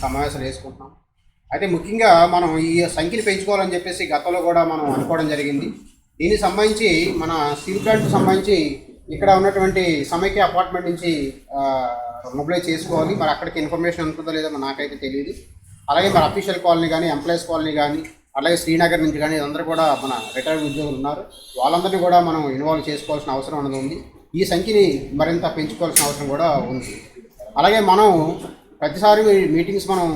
సమావేశాలు వేసుకుంటున్నాం. అయితే ముఖ్యంగా మనం ఈ సంఖ్యను పెంచుకోవాలని చెప్పేసి గతంలో కూడా మనం అనుకోవడం జరిగింది. దీనికి సంబంధించి మన స్టీల్ ప్లాంట్కి సంబంధించి ఇక్కడ ఉన్నటువంటి సమైక్య అపార్ట్మెంట్ నుంచి మొబిలైజ్ చేసుకోవాలి. మరి అక్కడికి ఇన్ఫర్మేషన్ ఉంటుందో లేదో నాకైతే తెలియదు. అలాగే మన అఫీషియల్ కాలనీ కానీ, ఎంప్లాయీస్ కాలనీ కానీ, అలాగే శ్రీనగర్ నుంచి కానీ అందరూ కూడా మన రిటైర్డ్ ఉద్యోగులు ఉన్నారు. వాళ్ళందరినీ కూడా మనం ఇన్వాల్వ్ చేసుకోవాల్సిన అవసరం అనేది ఉంది. ఈ సంఖ్యని మరింత పెంచుకోవాల్సిన అవసరం కూడా ఉంది. అలాగే మనం ప్రతిసారి మీటింగ్స్ మనం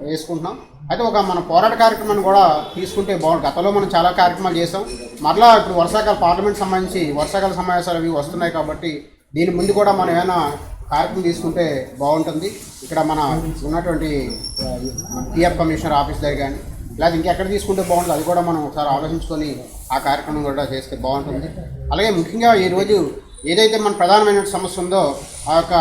వేసుకుంటున్నాం. అయితే ఒక మన పోరాట కార్యక్రమాన్ని కూడా తీసుకుంటే బాగుంటుంది. గతంలో మనం చాలా కార్యక్రమాలు చేసాం. మరలా ఇప్పుడు వర్షాకాల పార్లమెంట్ సంబంధించి వర్షాకాల సమావేశాలు అవి వస్తున్నాయి కాబట్టి దీని ముందు కూడా మనం ఏమైనా కార్యక్రమం తీసుకుంటే బాగుంటుంది. ఇక్కడ మన ఉన్నటువంటి పిఎఫ్ కమిషనర్ ఆఫీస్ దగ్గర కానీ లేదా ఇంకెక్కడ తీసుకుంటే బాగుంటుంది, అది కూడా మనం ఒకసారి ఆలోచించుకొని ఆ కార్యక్రమం కూడా చేస్తే బాగుంటుంది. అలాగే ముఖ్యంగా ఈరోజు ఏదైతే మన ప్రధానమైన సమస్య ఉందో ఆ యొక్క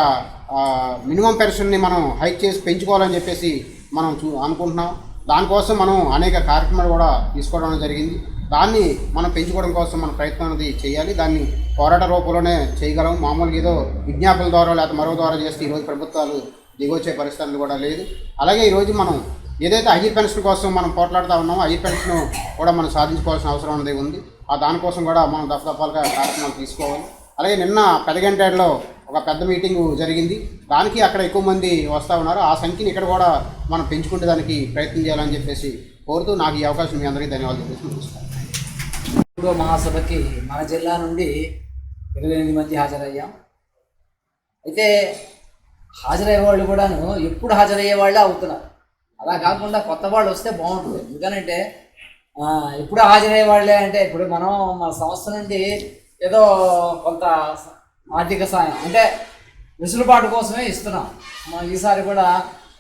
మినిమం పెన్షన్ని మనం హైక్ చేసి పెంచుకోవాలని చెప్పేసి మనం అనుకుంటున్నాం. దానికోసం మనం అనేక కార్యక్రమాలు కూడా తీసుకోవడం జరిగింది. దాన్ని మనం పెంచుకోవడం కోసం మన ప్రయత్నం అనేది చేయాలి. దాన్ని పోరాట రూపంలోనే చేయగలం. మామూలుగా ఏదో విజ్ఞాపనల ద్వారా లేకపోతే మరో ద్వారా చేస్తే ఈరోజు ప్రభుత్వాలు దిగొచ్చే పరిస్థితులు కూడా లేదు. అలాగే ఈరోజు మనం ఏదైతే హైయర్ పెన్షన్ కోసం మనం పోట్లాడుతూ ఉన్నామో హైయర్ పెన్షన్ కూడా మనం సాధించుకోవాల్సిన అవసరం అనేది ఉంది. దానికోసం కూడా మనం దఫదఫాలుగా కార్యక్రమాలు తీసుకోవాలి. అలాగే నిన్న పెదగంటేడులో ఒక పెద్ద మీటింగు జరిగింది. దానికి అక్కడ ఎక్కువ మంది వస్తూ ఉన్నారు. ఆ సంఖ్యని ఇక్కడ కూడా మనం పెంచుకుంటే దానికి ప్రయత్నం చేయాలని చెప్పేసి కోరుతూ నాకు ఈ అవకాశం మీ అందరికీ ధన్యవాదాలు తెలుసుకుంటున్నాను. ఇప్పుడు మహాసభకి మన జిల్లా నుండి 28 మంది హాజరయ్యాం. అయితే హాజరయ్యే వాళ్ళు కూడాను ఎప్పుడు హాజరయ్యే వాళ్ళే అవుతున్నారు. అలా కాకుండా కొత్త వాళ్ళు వస్తే బాగుంటుంది. ఎందుకనంటే ఎప్పుడు హాజరయ్యే వాళ్ళే అంటే ఇప్పుడు మనం మన సంస్థ నుండి ఏదో కొంత ఆర్థిక సాయం అంటే వెసులుబాటు కోసమే ఇస్తున్నాం. ఈసారి కూడా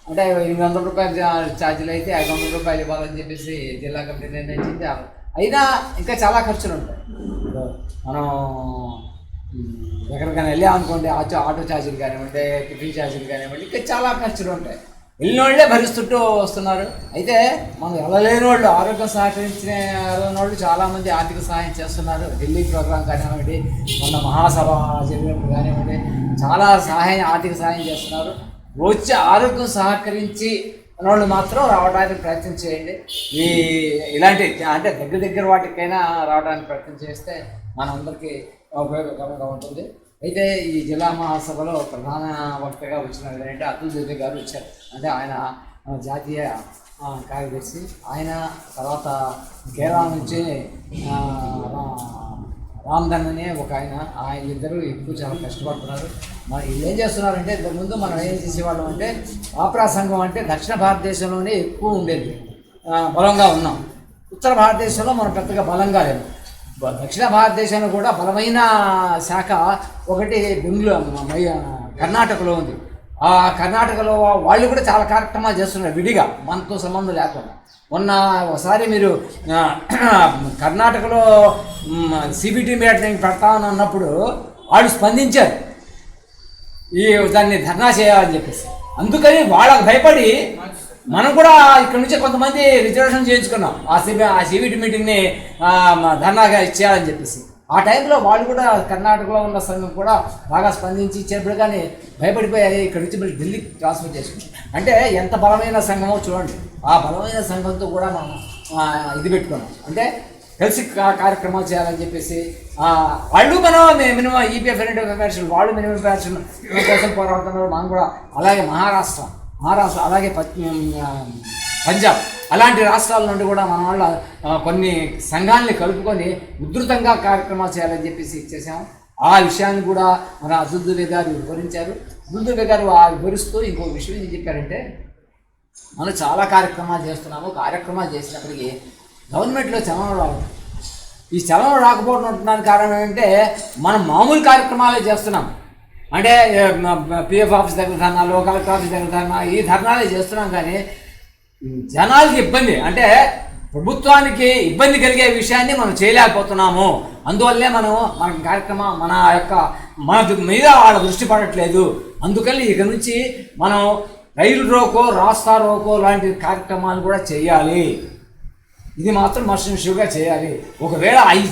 అంటే 800 రూపాయలు ఛార్జీలు అయితే 500 రూపాయలు ఇవ్వాలని చెప్పేసి జిల్లా కమిటీ నిర్ణయించింది. అయినా ఇంకా చాలా ఖర్చులు ఉంటాయి. మనం ఎక్కడికైనా వెళ్ళామనుకోండి, ఆటో ఛార్జీలు కానివ్వండి, టిఫిన్ ఛార్జీలు కానివ్వండి, ఇంకా చాలా ఖర్చులు ఉంటాయి. వెళ్ళిన వాళ్ళే భరిస్తుంటూ వస్తున్నారు. అయితే మనం వెళ్ళలేని వాళ్ళు, ఆరోగ్యం సహకరించిన వాళ్ళు చాలామంది ఆర్థిక సహాయం చేస్తున్నారు. ఢిల్లీ ప్రోగ్రాం కానివ్వండి, మొన్న మహాసభ జరిగినప్పుడు కానివ్వండి, చాలా ఆర్థిక సహాయం చేస్తున్నారు. వచ్చి ఆరోగ్యం సహకరించి వాళ్ళు మాత్రం రావడానికి ప్రయత్నం చేయండి. ఇలాంటి అంటే దగ్గర వాటికైనా రావడానికి ప్రయత్నం చేస్తే మనందరికీ ఉపయోగకరంగా ఉంటుంది. అయితే ఈ జిల్లా మహాసభలో ప్రధాన వక్తగా వచ్చిన ఏంటంటే అతుల్ దేవి గారు వచ్చారు. అంటే ఆయన జాతీయ కార్యదర్శి. ఆయన తర్వాత కేరళ నుంచి రామ్ధన్ అనే ఒక ఆయన ఇద్దరు ఎక్కువ చాలా కష్టపడుతున్నారు. మరి వీళ్ళు ఏం చేస్తున్నారంటే ఇంతకుముందు మనం ఏం చేసేవాళ్ళం అంటే ఆప్రా సంఘం అంటే దక్షిణ భారతదేశంలోనే ఎక్కువ ఉండేది, బలంగా ఉన్నాం. ఉత్తర భారతదేశంలో మనం పెద్దగా బలంగా లేదు. దక్షిణ భారతదేశంలో కూడా బలమైన శాఖ ఒకటి కర్ణాటకలో ఉంది. ఆ కర్ణాటకలో వాళ్ళు కూడా చాలా కార్యక్రమాలు చేస్తున్నారు విడిగా, మనతో సంబంధం లేకుండా. మొన్న ఒకసారి మీరు కర్ణాటకలో సిబిటి మీటింగ్ పెడతామని అన్నప్పుడు వాళ్ళు స్పందించారు దాన్ని ధర్నా చేయాలని చెప్పేసి. అందుకని వాళ్ళకు భయపడి మనం కూడా ఇక్కడ నుంచి కొంతమంది రిజర్వేషన్ చేయించుకున్నాం ఆ సిబిటి మీటింగ్ని ధర్నాగా ఇచ్చేయాలని చెప్పేసి. ఆ టైంలో వాళ్ళు కూడా కర్ణాటకలో ఉన్న సంఘం కూడా బాగా స్పందించి ఇచ్చేప్పుడు కానీ భయపడిపోయాయి. ఇక్కడ నుంచి మళ్ళీ ఢిల్లీకి ట్రాన్స్ఫర్ చేసుకున్నాం. అంటే ఎంత బలమైన సంఘమో చూడండి. ఆ బలమైన సంఘంతో కూడా మనం ఇది పెట్టుకున్నాం. అంటే కలిసి కార్యక్రమాలు చేయాలని చెప్పేసి వాళ్ళు మినిమం ఈపీఎఫ్ పెన్షన్ వాళ్ళు మినిమం పెన్షన్ కోసం పోరాడుతున్నారు. మనం కూడా అలాగే మహారాష్ట్ర అలాగే పంజాబ్ అలాంటి రాష్ట్రాల నుండి కూడా మన వాళ్ళ కొన్ని సంఘాలని కలుపుకొని ఉధృతంగా కార్యక్రమాలు చేయాలని చెప్పేసి చేసాము. ఆ విషయాన్ని కూడా మన అతుల్ దేవి గారు వివరించారు. అతుల్ దేవి గారు వివరిస్తూ ఇంకో విషయం ఏం చెప్పారంటే మనం చాలా కార్యక్రమాలు చేస్తున్నాము. కార్యక్రమాలు చేసినప్పటికీ గవర్నమెంట్లో చలనం రావు. ఈ చలనం రాకపోవడానికి కారణం ఏంటంటే మనం మామూలు కార్యక్రమాలే చేస్తున్నాం. అంటే పిఎఫ్ ఆఫీస్ దగ్గర ధర్నాలు, కలెక్టర్ ఆఫీస్ దగ్గర ధర్నా, ఈ ధర్నాలే చేస్తున్నాం. కానీ జనాలకి ఇబ్బంది అంటే ప్రభుత్వానికి ఇబ్బంది కలిగే విషయాన్ని మనం చేయలేకపోతున్నాము. అందువల్లే మన కార్యక్రమం మన మీద వాళ్ళ దృష్టి పడట్లేదు. అందుకని ఇక నుంచి మనం రైలు రోకో, రాస్తా రోకో లాంటి కార్యక్రమాలు కూడా చేయాలి. ఇది మాత్రం మస్ట్ షూగా చేయాలి. ఒకవేళ అవి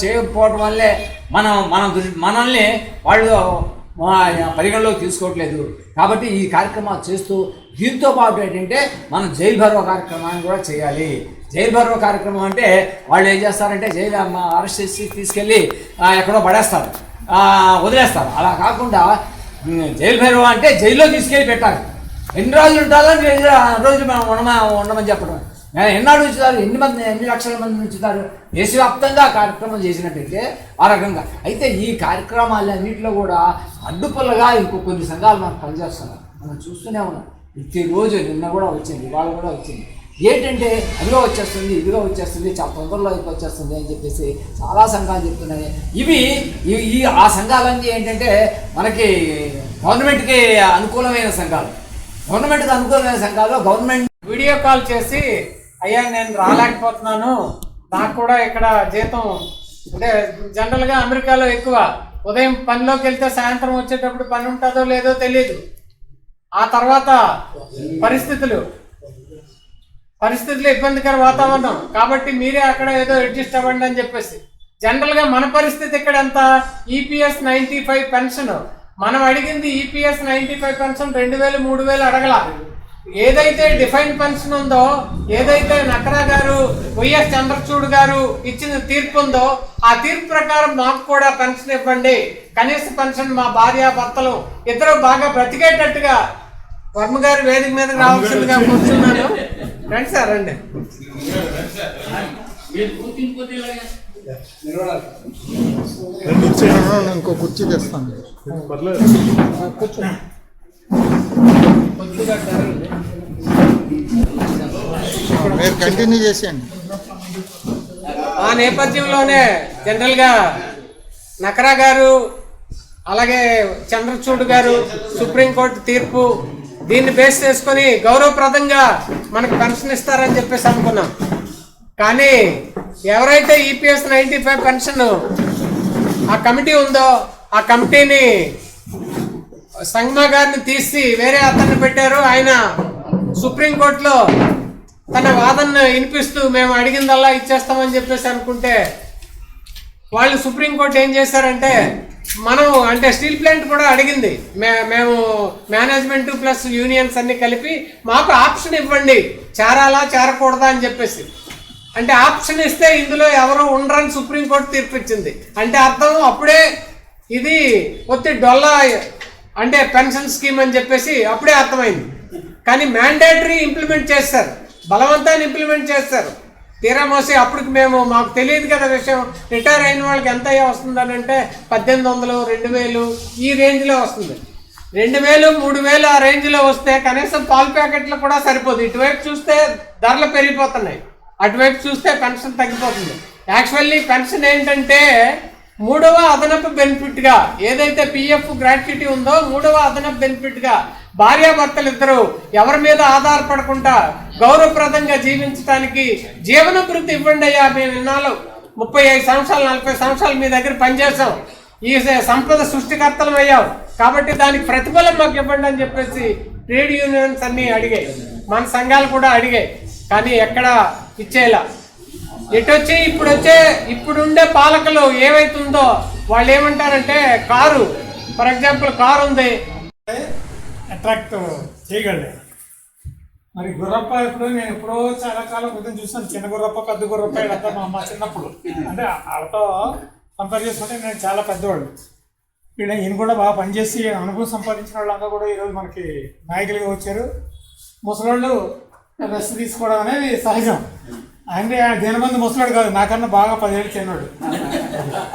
చేయకపోవడం వల్లే మనల్ని వాళ్ళు పరిగణలోకి తీసుకోవట్లేదు. కాబట్టి ఈ కార్యక్రమాలు చేస్తూ దీంతో పాటు ఏంటంటే మనం జైలు భర్వ కార్యక్రమాన్ని కూడా చేయాలి. జైలు భర్వ కార్యక్రమం అంటే వాళ్ళు ఏం చేస్తారంటే జైలు అరెస్ట్ చేసి తీసుకెళ్ళి ఎక్కడో పడేస్తారు, వదిలేస్తారు. అలా కాకుండా జైలు భైరవ అంటే జైల్లో తీసుకెళ్ళి పెట్టాలి. ఎన్ని రోజులు ఉంటుందో రోజులు మనం ఉండమని చెప్పడం. ఎన్నాడు ఉంచుతారు, ఎన్ని లక్షల మంది ఉంచుతారు, దేశవ్యాప్తంగా కార్యక్రమం చేసినట్టయితే ఆ రకంగా. అయితే ఈ కార్యక్రమాలన్నింటిలో కూడా అడ్డుపల్లగా ఇంకో కొన్ని సంఘాలు మనకు పనిచేస్తున్నారు. మనం చూస్తూనే ఉన్నాం. ప్రతిరోజు నిన్న కూడా వచ్చింది, ఇవాళ కూడా వచ్చింది. ఏంటంటే అదిగా వచ్చేస్తుంది, ఇదిగా వచ్చేస్తుంది, చాలా తొందరలో వచ్చేస్తుంది అని చెప్పేసి చాలా సంఘాలు చెప్తున్నాయి. ఈ ఆ సంఘాలన్నీ ఏంటంటే మనకి గవర్నమెంట్కి అనుకూలమైన సంఘాలు. గవర్నమెంట్కి అనుకూలమైన సంఘాలు గవర్నమెంట్ వీడియో కాల్ చేసి అయ్యా నేను రాలేకపోతున్నాను, నాకు కూడా ఇక్కడ జీతం అంటే జనరల్గా అమెరికాలో ఎక్కువ ఉదయం పనిలోకి వెళ్తే సాయంత్రం వచ్చేటప్పుడు పని ఉంటుందో లేదో తెలియదు. ఆ తర్వాత పరిస్థితులు ఇబ్బందికర వాతావరణం కాబట్టి మీరే అక్కడ ఏదో అడ్జస్ట్ అవ్వండి అని చెప్పేసి. జనరల్గా మన పరిస్థితి ఇక్కడ ఎంత, ఈపీఎస్ 95 పెన్షన్ మనం అడిగింది. ఈపీఎస్ 95 పెన్షన్ 2000 3000 అడగల. ఏదైతే డిఫైన్ పెన్షన్ ఉందో, ఏదైతే నక్రా గారు వైఎస్ చంద్రచూడ్ గారు ఇచ్చిన తీర్పు ఉందో ఆ తీర్పు ప్రకారం మాకు కూడా పెన్షన్ ఇవ్వండి, కనీస పెన్షన్ మా భార్య భర్తలు ఇద్దరు బాగా బ్రతికేటట్టుగా వర్మ గారి వేదిక మీద రావాల్సిందిగా కూర్చున్నాను. రండి సార్ రండి. ఇంకో కుర్చీ తెస్తాను. మీరు కంటిన్యూ చేసేయండి. ఆ నేపథ్యంలోనే జనరల్గా నక్రా గారు అలాగే చంద్రచూడ్ గారు సుప్రీంకోర్టు తీర్పు దీన్ని బేస్ చేసుకొని గౌరవప్రదంగా మనకు పెన్షన్ ఇస్తారని చెప్పేసి అనుకున్నాం. కానీ ఎవరైతే ఈపీఎస్ 95 పెన్షన్ ఆ కమిటీ ఉందో ఆ కమిటీని సంగమా గారిని తీసి వేరే అతన్ని పెట్టారు. ఆయన సుప్రీంకోర్టులో తన వాదనను వినిపిస్తూ మేము అడిగిందల్లా ఇచ్చేస్తామని చెప్పేసి అనుకుంటే వాళ్ళు సుప్రీంకోర్టు ఏం చేశారంటే మనం అంటే స్టీల్ ప్లాంట్ కూడా అడిగింది, మేము మేనేజ్మెంట్ ప్లస్ యూనియన్స్ అన్ని కలిపి మాకు ఆప్షన్ ఇవ్వండి, చేరాలా చేరకూడదా అని చెప్పేసి. అంటే ఆప్షన్ ఇస్తే ఇందులో ఎవరు ఉండరని సుప్రీంకోర్టు తీర్పు ఇచ్చింది. అంటే అర్థం అప్పుడే ఇది ఒత్తి డొల్లా అంటే పెన్షన్ స్కీమ్ అని చెప్పేసి అప్పుడే అర్థమైంది. కానీ మ్యాండేటరీ ఇంప్లిమెంట్ చేస్తారు, బలవంతాన్ని ఇంప్లిమెంట్ చేస్తారు. తీరా మోసి అప్పటికి మాకు తెలియదు కదా విషయం. రిటైర్ అయిన వాళ్ళకి ఎంత వస్తుందని అంటే 1800 2000 ఈ రేంజ్లో వస్తుంది. 2000 3000 ఆ రేంజ్లో వస్తే కనీసం పాలు ప్యాకెట్లు కూడా సరిపోదు. ఇటువైపు చూస్తే ధరలు పెరిగిపోతున్నాయి, అటువైపు చూస్తే పెన్షన్ తగ్గిపోతుంది. యాక్చువల్లీ పెన్షన్ ఏంటంటే 3వ అదనపు బెనిఫిట్గా ఏదైతే పిఎఫ్ గ్రాట్యుటీ ఉందో 3వ అదనపు బెనిఫిట్గా భార్యాభర్తలు ఇద్దరు ఎవరి మీద ఆధారపడకుండా గౌరవప్రదంగా జీవించడానికి జీవనభృతి ఇవ్వండి అయ్యా. మేము ఇన్నాళ్ళు 35 సంవత్సరాలు 40 సంవత్సరాలు మీ దగ్గర పనిచేసాం, ఈ సంపద సృష్టికర్తలం అయ్యాం, కాబట్టి దానికి ప్రతిఫలం మాకు ఇవ్వండి అని చెప్పేసి ట్రేడ్ యూనియన్స్ అన్నీ అడిగాయి, మన సంఘాలు కూడా అడిగాయి. కానీ ఎక్కడ ఇచ్చేలా ఎటొచ్చి ఇప్పుడుండే పాలకులు ఏమైతుందో వాళ్ళు ఏమంటారంటే కారు ఫర్ ఎగ్జాంపుల్ కారు ఉంది అట్రాక్ట్ చేయగలే. మరి గుర్రప్ప నేను ఎప్పుడో చాలా కాలం క్రితం చూసాను. చిన్న గుర్రప్ప పెద్ద గుర్రప్ప ఇదంతా మా చిన్నప్పుడు అంటే వాళ్ళతో కంపేర్ చేసుకుంటే నేను చాలా పెద్దవాళ్ళు. ఈయన కూడా బాగా పనిచేసి అనుభవం సంపాదించిన వాళ్ళంతా కూడా ఈరోజు మనకి నాయకులుగా వచ్చారు. ముసలోళ్ళు రెస్ట్ తీసుకోవడం అనేది సహజం. అంటే ఆయన దీనబంధు ముసలాడు కాదు, నాకన్నా బాగా 10 ఏళ్ళు చిన్నాడు.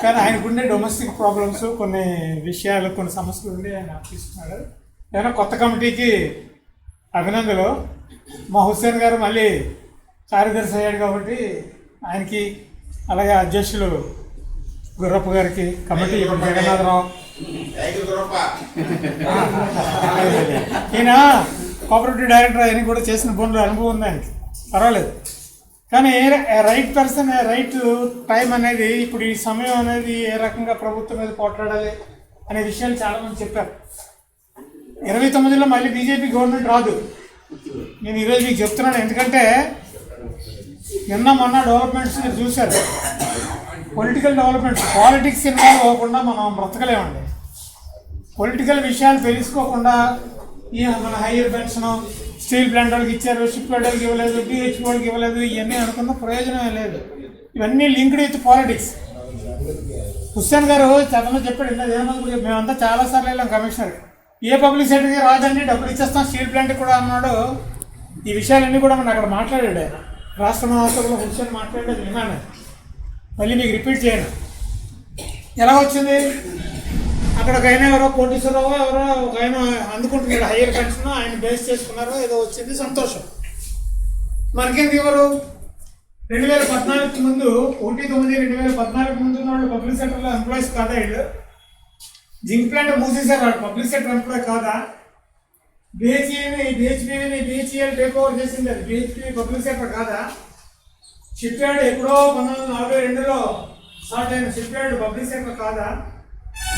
కానీ ఆయనకుండే డొమెస్టిక్ ప్రాబ్లమ్స్ కొన్ని విషయాలు కొన్ని సమస్యలు ఉండి ఆయన తీసుకున్నాడు. ఏదైనా కొత్త కమిటీకి అభినందనలు. మా హుస్సేన్ గారు మళ్ళీ కార్యదర్శి అయ్యాడు కాబట్టి ఆయనకి, అలాగే అధ్యక్షులు గుర్రప్ప గారికి, కమిటీ జగన్నాథరావు, ఈయన కోఆపరేటివ్ డైరెక్టర్ ఆయన కూడా చేసిన పనులు అనుభవం ఉంది ఆయనకి, పర్వాలేదు. కానీ రైట్ పర్సన్ రైట్ టైం అనేది ఇప్పుడు ఈ సమయం అనేది ఏ రకంగా ప్రభుత్వం మీద పోట్లాడాలి అనే విషయాలు చాలామంది చెప్పారు. 29లో మళ్ళీ బీజేపీ గవర్నమెంట్ రాదు. నేను ఈరోజు మీకు చెప్తున్నాను, ఎందుకంటే నిన్న మొన్న డెవలప్మెంట్స్ మీరు చూశారు. పొలిటికల్ డెవలప్మెంట్స్, పాలిటిక్స్ ఇన్వాల్వ్ అవ్వకుండా మనం బ్రతకలేమండి. పొలిటికల్ విషయాలు తెలుసుకోకుండా ఈ మన హైయర్ పెన్షన్, స్టీల్ ప్లాంట్ వాళ్ళకి ఇచ్చారు, షిప్ వాళ్ళకి ఇవ్వలేదు, డిహెచ్ వాళ్ళకి ఇవ్వలేదు, ఇవన్నీ అనుకున్న ప్రయోజనం లేదు. ఇవన్నీ లింక్డ్ విత్ పాలిటిక్స్. హుస్సేన్ గారు చదవలో చెప్పాడు, ఏమన్నా మేమంతా చాలాసార్లు వెళ్ళాం కమిషనర్, ఏ పబ్లిక్ సెక్టర్కి రాదండి, డబ్బులు ఇచ్చేస్తాం, స్టీల్ ప్లాంట్కి కూడా అన్నాడు. ఈ విషయాలన్నీ కూడా మనం అక్కడ మాట్లాడాడు ఆయన, రాష్ట్ర మహాసభలో హుస్సేన్ మాట్లాడేది విన్నాను. మళ్ళీ మీకు రిపీట్ చేయను. ఎలా వచ్చింది? అక్కడ ఒక ఆయన ఎవరో కోటీశ్వరరావు ఎవరో ఒక ఆయన అందుకుంటున్నాడు హైయర్ పెన్షన్, ఆయన బేస్ చేసుకున్నారో ఏదో వచ్చింది, సంతోషం. మనకేంటి ఎవరు 2014 ముందు 1/9/2014 ముందు వాళ్ళు పబ్లిక్ సెక్టర్లో ఎంప్లాయీస్ కాదా? వీళ్ళు జింక్ ప్లాంట్ మూసేశారు, వాళ్ళు పబ్లిక్ సెక్టర్ ఎంప్లాయ్ కాదా? బిహెచ్పిఎల్ టేక్ ఓవర్ చేసింది, అది బిహెచ్పి పబ్లిక్ సెక్టర్ కాదా? షిప్ యార్డ్ ఎప్పుడో 1942లో స్టార్ట్ అయిన షిప్ యార్డ్ పబ్లిక్ సెక్టర్ కాదా?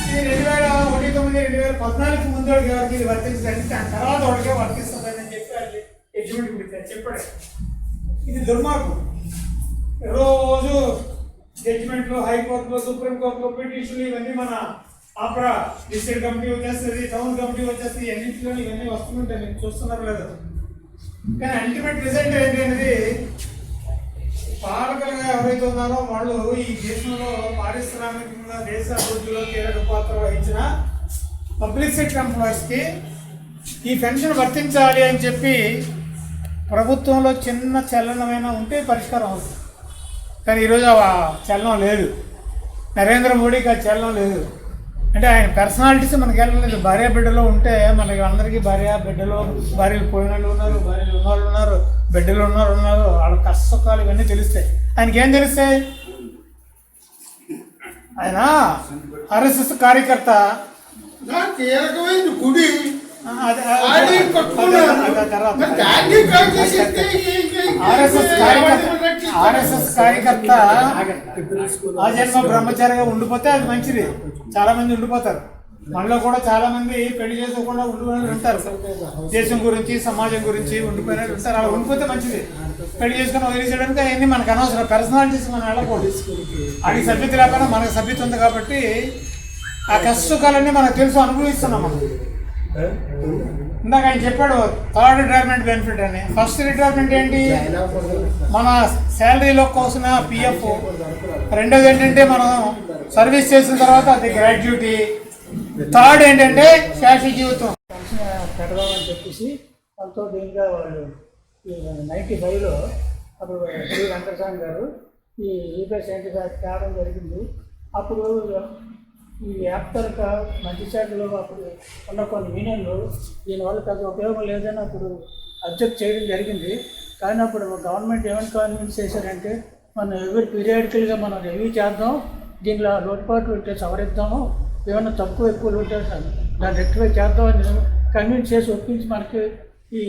ఇది 2019-2014 ముందు ఎవరికి ఇది వర్తించదండి, దాని తర్వాత వాళ్ళకే వర్తిస్తుందని చెప్పి ఎగ్జిక్యూటివ్ చెప్పాడు. ఇది దుర్మార్గం. రోజు జడ్జిమెంట్లు, హైకోర్టులో, సుప్రీంకోర్టులో పిటిషన్లు ఇవన్నీ మన ఆప్రా డిస్ట్రిక్ట్ కమిటీ వచ్చేస్తుంది, టౌన్ కమిటీ వచ్చేస్తుంది, ఎన్నింటిలో ఇవన్నీ వస్తుంటాయి, నేను చూస్తున్నారు లేదు. కానీ అల్టిమేట్ రిజల్ట్ ఏంటి అనేది పాలకులుగా ఎవరైతే ఉన్నారో వాళ్ళు ఈ దేశంలో పారిశ్రామికంగా దేశ అభివృద్ధిలో కీలక పాత్ర వహించిన పబ్లిక్ సెక్టర్ ఎంప్లాయీస్కి ఈ పెన్షన్ వర్తించాలి అని చెప్పి ప్రభుత్వంలో చిన్న చలనమైనా ఉంటే పరిష్కారం అవుతుంది. కానీ ఈరోజు ఆ చలనం లేదు. నరేంద్ర మోడీకి ఆ చలనం లేదు. అంటే ఆయన పర్సనాలిటీస్ మనకి వెళ్ళలేదు. భార్య బిడ్డలో ఉంటే మనకి అందరికీ బిడ్డలు, భార్యలు పోయిన వాళ్ళు ఉన్నారు, భార్యలు ఉన్నవాళ్ళు ఉన్నారు, బిడ్డలు ఉన్నారు, వాళ్ళ కష్టసుఖాలు ఇవన్నీ తెలుస్తాయి. ఆయనకి ఏం తెలుస్తాయి? ఆయన ఆర్ఎస్ఎస్ కార్యకర్త, గుడి ఆర్ఎస్ఎస్ కార్యకర్త ఆ జన్మ బ్రహ్మచారిగా ఉండిపోతే అది మంచిది. చాలా మంది ఉండిపోతారు. మనలో కూడా చాలా మంది పెళ్లి చేసుకోకుండా ఉండిపోయినట్టు ఉంటారు. దేశం గురించి, సమాజం గురించి ఉండిపోయినట్టు ఉంటారు. అలా ఉండిపోతే మంచిది. పెళ్లి చేసుకుని వదిలేసేయడానికి అవన్నీ మనకు అనవసరం. పర్సనాలిటీస్ మనం వెళ్ళకూడదు. అది సభ్యత లేకపోయినా మనకు సభ్యత ఉంది కాబట్టి ఆ కష్టసుఖాలన్నీ మనకు తెలుసు, అనుభవిస్తున్నాం మనం. ఇందాక ఆయన చెప్పాడు థర్డ్ రిటైర్మెంట్ బెనిఫిట్ అని. ఫస్ట్ రిటైర్మెంట్ ఏంటి? మన శాలరీలో కోసిన పిఎఫ్. రెండోది ఏంటంటే మనం సర్వీస్ చేసిన తర్వాత అది గ్రాడ్యుటీ. థర్డ్ ఏంటంటే శాశ్వత జీవితం. పెడదామని చెప్పేసి వాళ్ళతో దీనిగా వాళ్ళు 95లో అప్పుడు వెంకటస్వామి గారు ఈ ఈపీఎస్ తేవడం జరిగింది. అప్పుడు ఈ యాక్టర్క మంచి శాఖలో అప్పుడు ఉన్న కొన్ని యూనియన్లు దీనివల్ల పెద్ద ఉపయోగం లేదని అప్పుడు అబ్జెక్ట్ చేయడం జరిగింది. కానీ అప్పుడు గవర్నమెంట్ ఏమైనా కన్విన్స్ చేశారంటే మనం ఎవరి పీరియాడికల్గా మనం రివ్యూ చేద్దాం, దీనిలో లోటుపాట్లు ఉంటే సవరిద్దాము, ఏమైనా తక్కువ ఎక్కువ ఉంటే దాన్ని రెక్టిఫై చేద్దామని కన్విన్స్ చేసి ఒప్పించి మనకి ఈ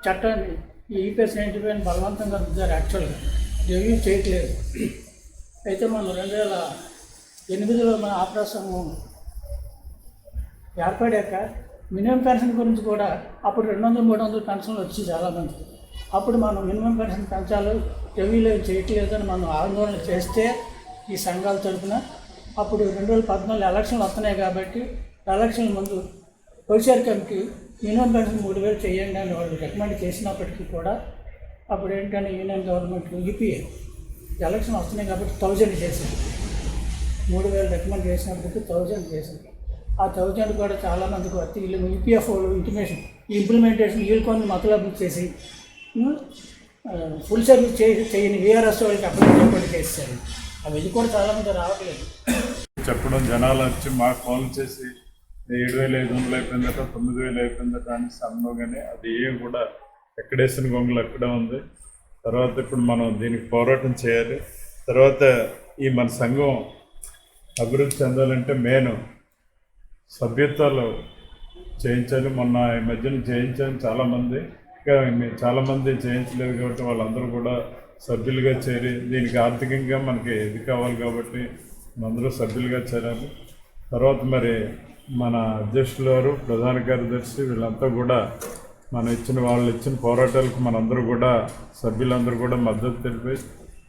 చట్టాన్ని ఈ ఈపీఎస్ 95 బలవంతంగా రుద్దారు. యాక్చువల్గా రివ్యూ చేయట్లేదు. అయితే మనం 2008లో మన ఆప్రా సంఘం ఏర్పడాక మినిమం పెన్షన్ గురించి కూడా అప్పుడు 200-300 పెన్షన్లు వచ్చి చాలామంది. అప్పుడు మనం మినిమం పెన్షన్ పెంచాలి, రివ్యూలో చేయట్లేదని మనం ఆందోళన చేస్తే ఈ సంఘాల తరఫున అప్పుడు 2014 ఎలక్షన్లు వస్తున్నాయి కాబట్టి ఎలక్షన్ ముందు ప్రొసీజర్ కమిటీ మినిమం పెన్షన్ 3000 చేయండి అని వాళ్ళు రికమెండ్ చేసినప్పటికీ కూడా అప్పుడు ఏంటంటే యూనియన్ గవర్నమెంట్ యూపీఏ ఎలక్షన్ వస్తున్నాయి కాబట్టి 1000 చేసింది. 3000 రికమెండ్ చేసినప్పటికీ 1000 చేసింది. ఆ 1000 కూడా చాలామందికి వచ్చి వీళ్ళు ఈపీఎఫ్ ఇంటిమేషన్ ఇంప్లిమెంటేషన్ వీళ్ళు కొన్ని మతలబు చేసి ఫుల్ సర్వీస్ చేయని వీఆర్ఎస్ వాళ్ళకి అప్లై చేస్తారు. అవి కూడా చాలామంది రావట్లేదు. చెప్పడం జనాలు వచ్చి మాకు ఫోన్ చేసి 7,500 అయిపోయిందట, 9,000 అయిపోయిందట అని సన్నగానే అది ఏం కూడా ఎక్కడేసిన గొంగలు అక్కడే ఉంది. తర్వాత ఇప్పుడు మనం దీనికి పోరాటం చేయాలి. తర్వాత ఈ మన సంఘం అభివృద్ధి చెందాలంటే మెయిన్ సభ్యత్వాలు చేయించాలి. మొన్న ఈ మధ్యన చేయించాను చాలామంది, ఇంకా చాలామంది చేయించలేదు కాబట్టి వాళ్ళందరూ కూడా సభ్యులుగా చేరి దీనికి ఆర్థికంగా మనకి ఇది కావాలి కాబట్టి అందరూ సభ్యులుగా చేరాలి. తర్వాత మరి మన అధ్యక్షులు వారు, ప్రధాన కార్యదర్శి వీళ్ళంతా కూడా వాళ్ళు ఇచ్చిన పోరాటాలకు మనందరూ కూడా సభ్యులందరూ కూడా మద్దతు తెలిపి,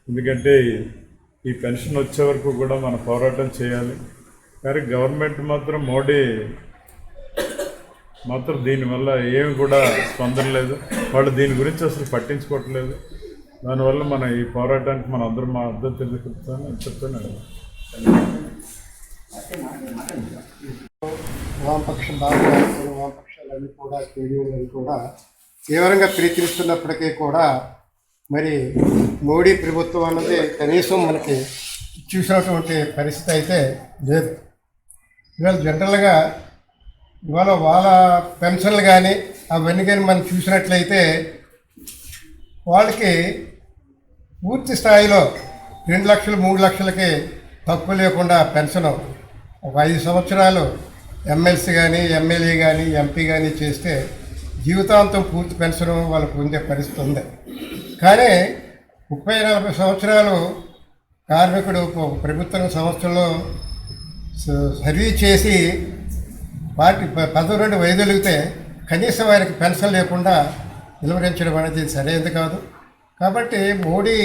ఎందుకంటే ఈ పెన్షన్ వచ్చే వరకు కూడా మన పోరాటం చేయాలి. కానీ గవర్నమెంట్ మాత్రం మోడీ మాత్రం దీనివల్ల ఏమి కూడా స్పందన లేదు. వాళ్ళు దీని గురించి అసలు పట్టించుకోవట్లేదు. దానివల్ల మన ఈ పోరాటానికి మన అందరం మా మద్దతు తెలుపుతామని చెప్తున్నాను. వామపక్ష భాగవతులు వామపక్షాలన్నీ కూడా కేడీయూలన్నీ కూడా తీవ్రంగా ప్రీతిస్తున్నప్పటికీ కూడా మరి మోడీ ప్రభుత్వం అన్నది కనీసం మనకి చూసినటువంటి పరిస్థితి అయితే లేదు. ఇవాళ జనరల్గా ఇవాళ వాళ్ళ పెన్షన్లు కానీ అవన్నీ కానీ మనం చూసినట్లయితే వాళ్ళకి పూర్తి స్థాయిలో 2 లక్షలు 3 లక్షలకి తక్కువ లేకుండా పెన్షన్ ఒక 5 సంవత్సరాలు ఎమ్మెల్సీ కానీ ఎమ్మెల్యే కానీ ఎంపీ కానీ చేస్తే జీవితాంతం పూర్తి పెన్షన్ వాళ్ళకు పొందే పరిస్థితి ఉంది. కానీ 30-40 సంవత్సరాలు కార్మికుడు ప్రభుత్వ సంస్థల్లో సర్వీస్ చేసి వాటి 12 వైదొలిగితే కనీసం వారికి పెన్షన్ లేకుండా నిలువరించడం అనేది సరైనది కాదు. కాబట్టి మోడీ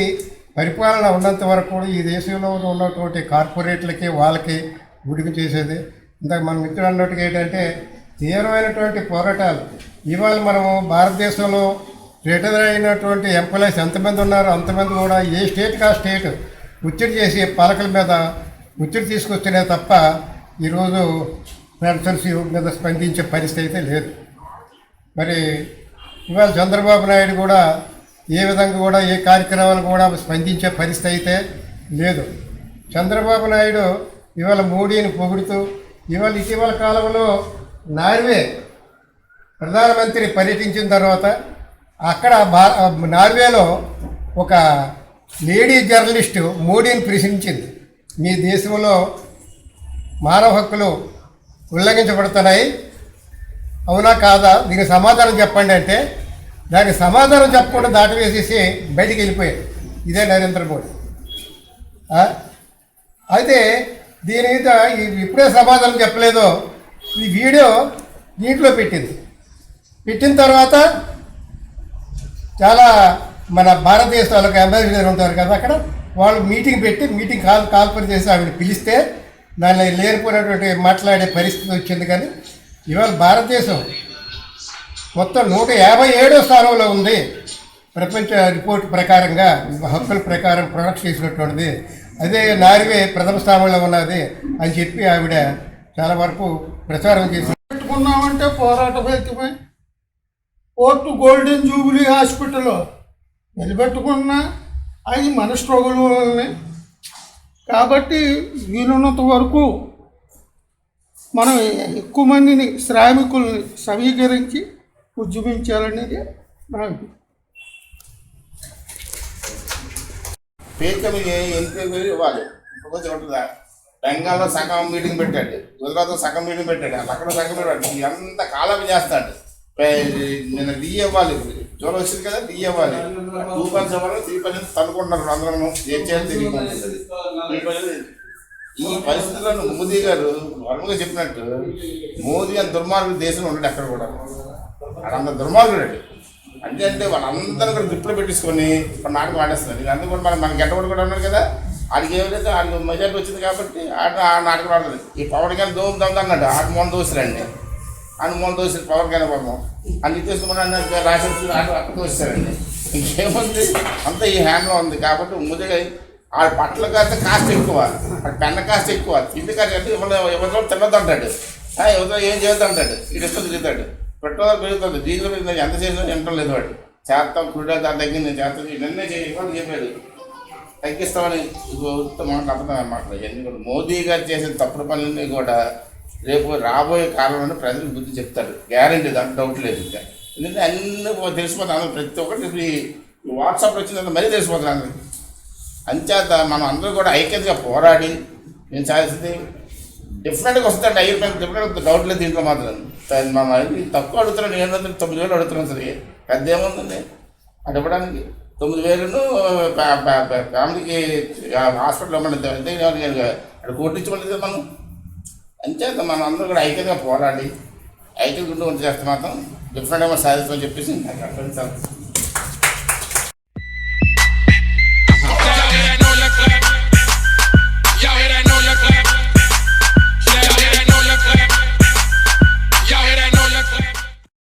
పరిపాలన ఉన్నంత వరకు కూడా ఈ దేశంలో ఉన్నటువంటి కార్పొరేట్లకి వాళ్ళకి ఉడికి చేసేది. ఇందాక మన మిత్రుడు అన్నట్టుగా ఏంటంటే తీవ్రమైనటువంటి పోరాటాలు ఇవాళ మనము భారతదేశంలో రిటైర్ అయినటువంటి ఎంప్లాయీస్ ఎంతమంది ఉన్నారో అంతమంది కూడా ఏ స్టేట్కి ఆ స్టేట్ ఒత్తిడి చేసి పాలకుల మీద ఒత్తిడి తీసుకొస్తేనే తప్ప ఈరోజు పెన్షన్స్ మీద స్పందించే పరిస్థితి అయితే లేదు. మరి ఇవాళ చంద్రబాబు నాయుడు కూడా ఏ విధంగా కూడా ఏ కార్యక్రమాలు కూడా స్పందించే పరిస్థితి అయితే లేదు. చంద్రబాబు నాయుడు ఇవాళ మోడీని పొగుడుతూ ఇవాళ ఇటీవల కాలంలో నార్వే ప్రధానమంత్రి పర్యటించిన తర్వాత అక్కడ నార్వేలో ఒక లేడీ జర్నలిస్టు మోడీని ప్రశ్నించింది, మీ దేశంలో మానవ హక్కులు ఉల్లంఘించబడుతున్నాయి, అవునా కాదా, దీనికి సమాధానం చెప్పండి అంటే దానికి సమాధానం చెప్పకుండా దాటవేసేసి బయటికి వెళ్ళిపోయాడు. ఇదే నరేంద్ర మోడీ. అయితే దీని మీద ఇప్పుడే సమాధానం చెప్పలేదో ఈ వీడియో దీంట్లో పెట్టిన తర్వాత చాలా మన భారతదేశాలకు అంబాసిడర్ ఉంటారు కదా, అక్కడ వాళ్ళు మీటింగ్ కాల్పర్ చేసి ఆవిడ పిలిస్తే దాన్ని లేనిపోయినటువంటి మాట్లాడే పరిస్థితి వచ్చింది. కానీ ఇవాళ భారతదేశం మొత్తం 157వ స్థానంలో ఉంది ప్రపంచ రిపోర్ట్ ప్రకారంగా, హక్కుల ప్రకారం ప్రొడక్ట్ చేసినటువంటిది. అదే నార్వే ప్రథమ స్థానంలో ఉన్నది అని చెప్పి ఆవిడ చాలా వరకు ప్రచారం చేసి పెట్టుకున్నామంటే పోరాట ఫలితమై పోర్టు గోల్డెన్ జూబిలీ హాస్పిటల్లో నిలబెట్టుకున్నా అది మన స్ట్రగుల్ వల్లనే. కాబట్టి వీలున్నంత వరకు మనం ఎక్కువ మందిని శ్రామికుల్ని సమీకరించి ఉద్యమించాలనేది నా పే కమిటీ ఎంపీ ఇవ్వాలి. కొంచెం ఉంటుందా, బెంగాల్లో సగం మీటింగ్ పెట్టాడు, గుజరాత్లో సగం మీటింగ్ పెట్టాడు, అక్కడ సగం పెట్టాడు, ఎంత కాలం చేస్తాడు. నేను డీ ఇవ్వాలి, జ్వరం వచ్చింది కదా, డీ ఇవ్వాలి, 2% ఇవ్వాలి, 3% తనుకుంటున్నారు అందరూ, ఏం చేయాలి తెలియదు. ఈ పరిస్థితుల్లో మోదీ గారు వర్మగా చెప్పినట్టు మోదీ అంత దుర్మార్గుడు దేశంలో ఉన్నాడు ఎక్కడ కూడా. అంత దుర్మార్గుడు అంటే వాళ్ళందరూ కూడా గిఫ్ట్లో పెట్టించుకొని నాటకం ఆడేస్తున్నారు. ఇది అందుకు కూడా మన గెట్టబడి కూడా ఉన్నారు కదా, ఆడికి ఏమైతే ఆడికి మెజార్టీ వచ్చింది కాబట్టి ఆ నాటకం ఆడుతుంది. ఈ పవన్ కానీ దోమ్ అన్నాడు, ఆడు మొన్న దోసిరండి, అని మొన్న దోసి పవన్ కానీ పాపం అన్ని తీసుకుని రాసి అక్కడ దోసారండి. ఇంకేముంది, అంతా ఈ హ్యాండ్లో ఉంది. కాబట్టి ముందుగా ఆ బట్టల కాస్ట్ ఎక్కువ, ఆ పెన్న కాస్ట్ ఎక్కువ, తిండి కాస్ట్ అంటే ఎవరితో తినద్దు అంటాడు, ఎవరితో ఏం చేయొద్దు అంటాడు, ఇది ఇష్టం తిరుగుతాడు. పెట్రోల్ పెరుగుతుంది, డీజిల్ పెరుగుతుంది, ఎంత చేసినా తినటం లేదు. వాడు చేస్తాం క్రూడ్ దాని దగ్గర నేను చేస్తాను, నిన్నే చేయమని చెప్పాడు, తగ్గిస్తామని మాట్లాడుతున్నాం అన్నమాట. ఇవన్నీ కూడా మోదీ గారు చేసిన తప్పుడు పనులన్నీ కూడా రేపు రాబోయే కాలంలో ప్రజలకు బుద్ధి చెప్తారు, గ్యారంటీ, దాంట్లో డౌట్ లేదు. ఇంకా ఎందుకంటే అన్నీ తెలిసిపోతాను, ప్రతి ఒక్కటి ఇప్పుడు వాట్సాప్లో వచ్చిన మరీ తెలిసిపోతాను అందరికి. అంచేత మనం అందరూ కూడా ఐక్యతగా పోరాడి నేను సాధించింది డెఫినెట్గా వస్తాడు. డెఫినెట్గా డౌట్ లేదు దీంట్లో మాత్రం. మనం తక్కువ అడుగుతున్నాను, 9,000 అడుగుతున్నాను. సరే పెద్ద ఏముందండి అది ఇవ్వడానికి. 9,000 ఫ్యామిలీకి హాస్పిటల్లో మనం అక్కడ కోటించమలేదు మనం. అంచేత మనం అందరూ కూడా ఐక్యతగా పోరాడి ఐక్యత గుండు చేస్తే మాత్రం డిఫరెంట్గా సాధిస్తామని చెప్పేసి నాకు అర్థం.